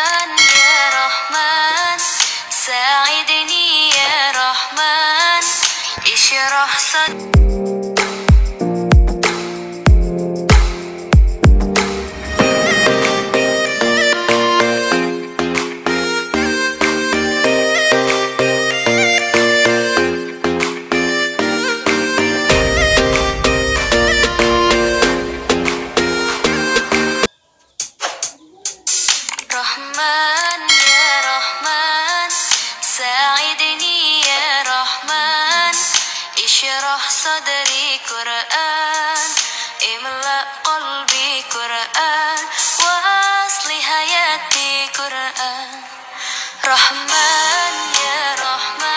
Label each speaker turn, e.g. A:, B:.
A: رحمن يا رحمن ساعدني يا رحمن اشرح صدري. رحمن يا رحمن ساعدني يا رحمن اشرح صدري قرآن املأ قلبي قرآن وأصلح حياتي قرآن. رحمن يا رحمن